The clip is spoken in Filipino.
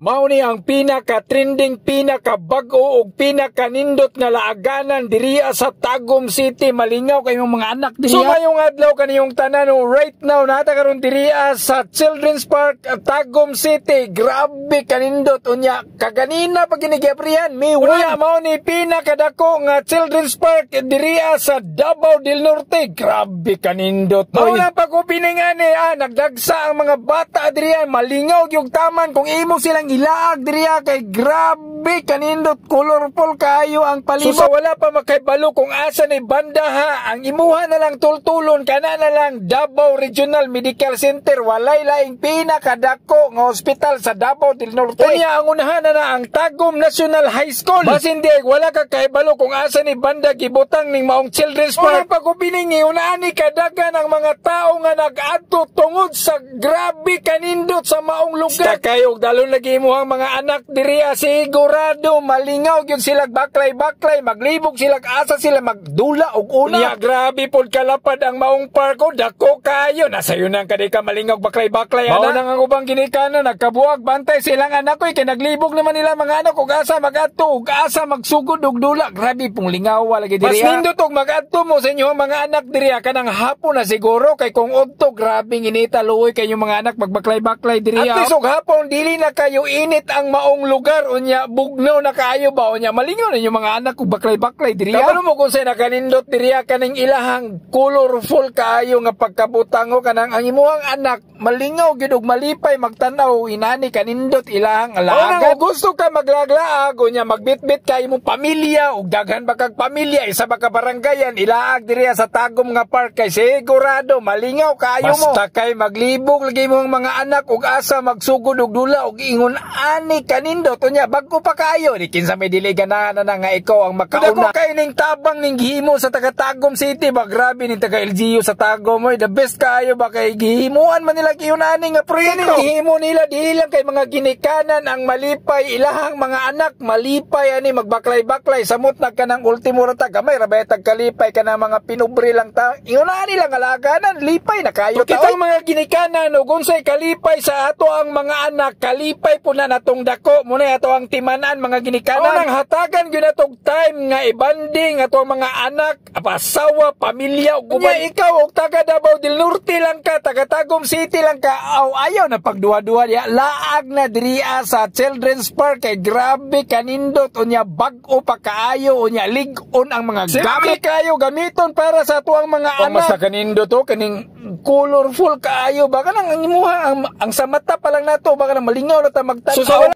Mao ni ang pinaka-trending, pinaka-bag-o ug pinaka-nindot nga laaganan diriya sa Tagum City. Malingaw kayong mga anak diriya. So mayong adlaw kaniyong tanan right now nata karon diriya sa Children's Park Tagum City. Grabe kanindot unya kaganina pag ginigabrihan unya mao ni pinakadako nga Children's Park diriya sa Davao del Norte. Grabe kanindot. Mao na pag-upiningan nagdagsa ang mga bata diriya. Malingaw yung taman kung imo silang ilaag diriya kay grabe kanindot, colorful kaayo ang palibot. So wala pa makaibalo kung asa ni banda ha, ang imuha na lang tultulon kana na lang Davao Regional Medical Center. Walay laing pinakadako nga hospital sa Davao del Norte. Unya ang unahan na ang Tagum National High School. Bas hindi wala ka kaibalo kung asa ni banda gibutang ning maong Children's Park. Pag-upiningi unaan ni kadagan ang mga tao nga nag-adto tungod sa grabe kanindot sa maong lugar. Kayo dalon lagi mo ang mga anak diriya sigurado malingaw gyud sila baklay-baklay, maglibog sila asa sila magdula og una. Grabe pod kalapad ang maong parko, dako kayo nasayo nang kadi ka malingaw baklay-baklay ana. Mao nang ang ubang ginikanan nagkabuag bantay silang anak koy kay naglibog naman nila mga anak og asa magadto og asa magsugod og dula. Grabe pong lingaw lagi diriya. Mas nindot og magadto mo sa inyo mga anak diriya kanang hapon na siguro kay kung udto grabe inita luoy kay yung mga anak magbaklay-baklay diriya. At least og hapon dili na kayo init ang maong lugar unya bugnaw na kaayo ba unya malingaw ninyo mga anak kung baklay-baklay diriya. Kabalo mo kung say nakanindot diriya kaning ilahang colorful kaayo nga pagkabutango kanang ang imuhang anak malingaw gyud og malipay magtanaw inani kanindot ilahang alaga. O gusto ka maglaglaag unya magbitbit kay imong pamilya og daghan ba kag pamilya isa ba ka barangayan ilaag diriya sa Tagum nga park kay sigurado malingaw kaayo mo. Basta kay maglibog lagi mo ang mga anak og asa magsugod og dula og ingon ani kanindot unya bagko pa kayo ni kinsa may dili ganahan na nga ikaw ang makauna. Dako kay ning tabang ning gihimo sa taga Tagum City ba grabe ning taga LGU sa Tagum the best kayo ba kay gihimuan man nila kiunani nga proyekto. Gihimo nila dili lang kay mga ginikanan ang malipay ilahang mga anak malipay ani magbaklay-baklay samot na kanang ultimo rata gamay ra ba tag kalipay kana mga pinubre lang ta iunani lang alaganan lipay na kayo ta. Kitang mga ginikanan ug unsay kalipay sa ato ang mga anak kalipay po na natong dako muna ato ang timanan mga ginikanan ang hatagan gyud natong time nga ibanding ato mga anak asawa pamilya ug uban ikaw og taga Davao del Norte lang ka taga Tagum City lang ka ayaw na pagduwa-duwa diya laag na diriya sa Children's Park kay grabe kanindot unya bag-o pa kaayo unya lig-on ang mga gamit kayo gamiton para sa ato ang mga anak. Mas kanindot to kaning colorful kaayo baka nang imuha ang sa mata pa lang nato baka nang malingaw na ta magtanaw.